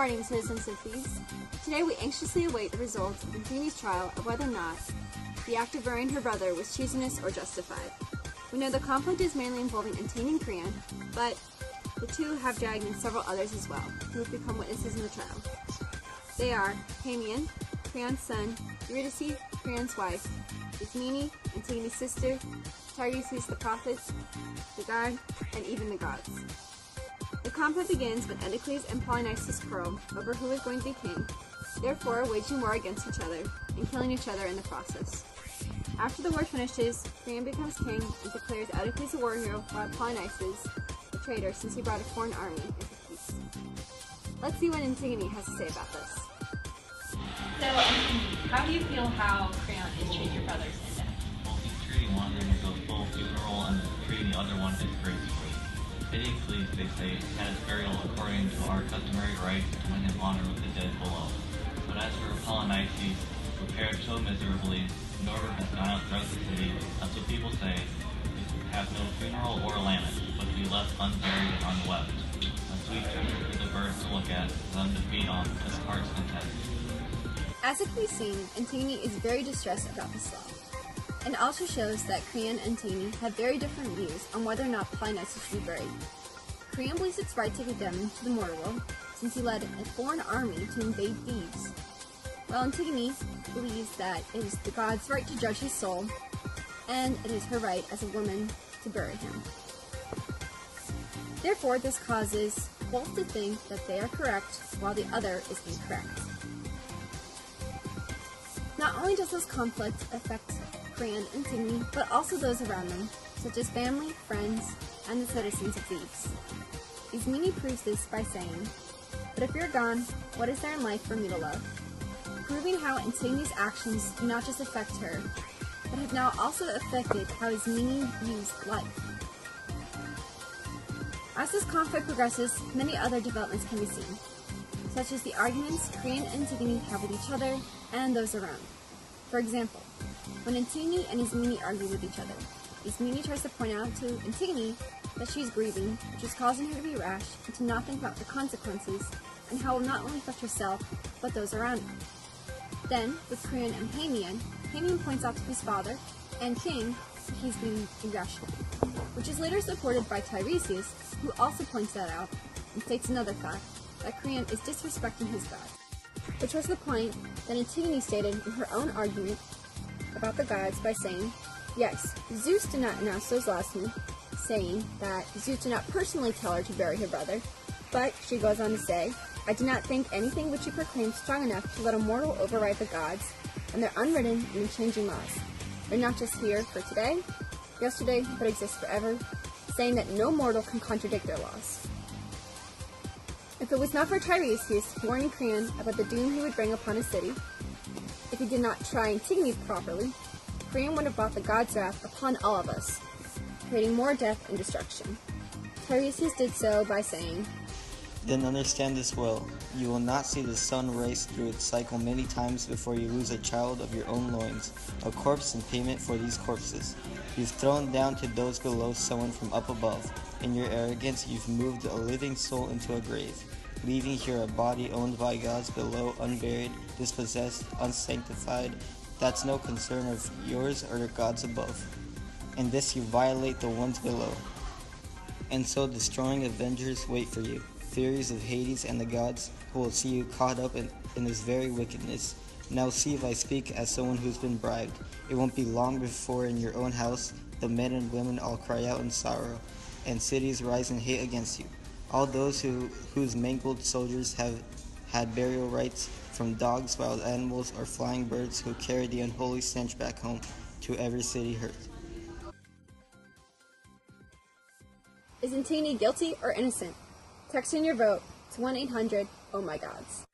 morning, citizens of Thebes. Today we anxiously await the results of Antigone's trial of whether or not the act of burying her brother was treasonous or justified. We know the conflict is mainly involving Antigone and Creon, but the two have dragged in several others as well, who have become witnesses in the trial. They are Haemon, Creon's son, Eurydice, Creon's wife, Ismene, Antigone's sister, Tiresias the prophet, the guard, and even the gods. The conflict begins when Oedicles and Polynices quarrel over who is going to be king, therefore waging war against each other and killing each other in the process. After the war finishes, Creon becomes king and declares Oedicles a war hero, while Polynices a traitor since he brought a foreign army into peace. Let's see what Antigone has to say about this. So, how do you feel how Creon is treating your brothers in death? Well, he's treating one as a full funeral and treating the other one as gracefully. Oedicles, they say, had his burial according to our customary rites to win him honor with the dead below. But as for Polynices, who fared so miserably, in order has gone out throughout the city, as the people say, to have no funeral or lament, but to be left unburied and unwept. A sweet treasure for the birds to look at, them to feed on, as heart's content. As it can be seen, Antigone is very distressed about this law, and also shows that Creon and Antigone have very different views on whether or not Polynices should be buried. Creon believes it's right to condemn him to the mortal world, since he led a foreign army to invade Thebes, while Antigone believes that it is the god's right to judge his soul, and it is her right as a woman to bury him. Therefore, this causes both to think that they are correct, while the other is incorrect. Not only does this conflict affect Creon and Antigone, but also those around them, such as family, friends, and the citizens of Thebes. Ismene proves this by saying, "But if you're gone, what is there in life for me to love?" Proving how Antigone's actions do not just affect her, but have now also affected how Ismene views life. As this conflict progresses, many other developments can be seen, such as the arguments Creon and Antigone have with each other and those around. For example, when Antigone and Ismene argue with each other, Ismene tries to point out to Antigone that she is grieving, which is causing her to be rash and to not think about the consequences and how it will not only affect herself, but those around her. Then, with Creon and Haemon points out to his father and king that he's being irrational, which is later supported by Tiresias, who also points that out and states another fact, that Creon is disrespecting his god, which was the point that Antigone stated in her own argument about the gods by saying, yes, Zeus did not announce those laws to me, saying that Zeus did not personally tell her to bury her brother, but she goes on to say, I do not think anything which you proclaim strong enough to let a mortal override the gods and their unwritten and unchanging laws. They're not just here for today, yesterday, but exist forever, saying that no mortal can contradict their laws. If it was not for Tiresias warning Creon about the doom he would bring upon his city, if he did not try Antigone properly, Creon would have brought the god's wrath upon all of us, creating more death and destruction. Tiresias did so by saying, Then understand this well. You will not see the sun race through its cycle many times before you lose a child of your own loins, a corpse in payment for these corpses. You've thrown down to those below someone from up above. In your arrogance, you've moved a living soul into a grave, leaving here a body owned by gods below, unburied, dispossessed, unsanctified. That's no concern of yours or the gods above. In this you violate the ones below. And so destroying avengers wait for you, theories of Hades and the gods, who will see you caught up in this very wickedness. Now see if I speak as someone who's been bribed. It won't be long before in your own house the men and women all cry out in sorrow, and cities rise in hate against you. All those whose mangled soldiers have had burial rites, from dogs, wild animals, or flying birds who carry the unholy stench back home to every city hurt. Is Antigone guilty or innocent? Text in your vote to 1-800-OH-MY-GODS.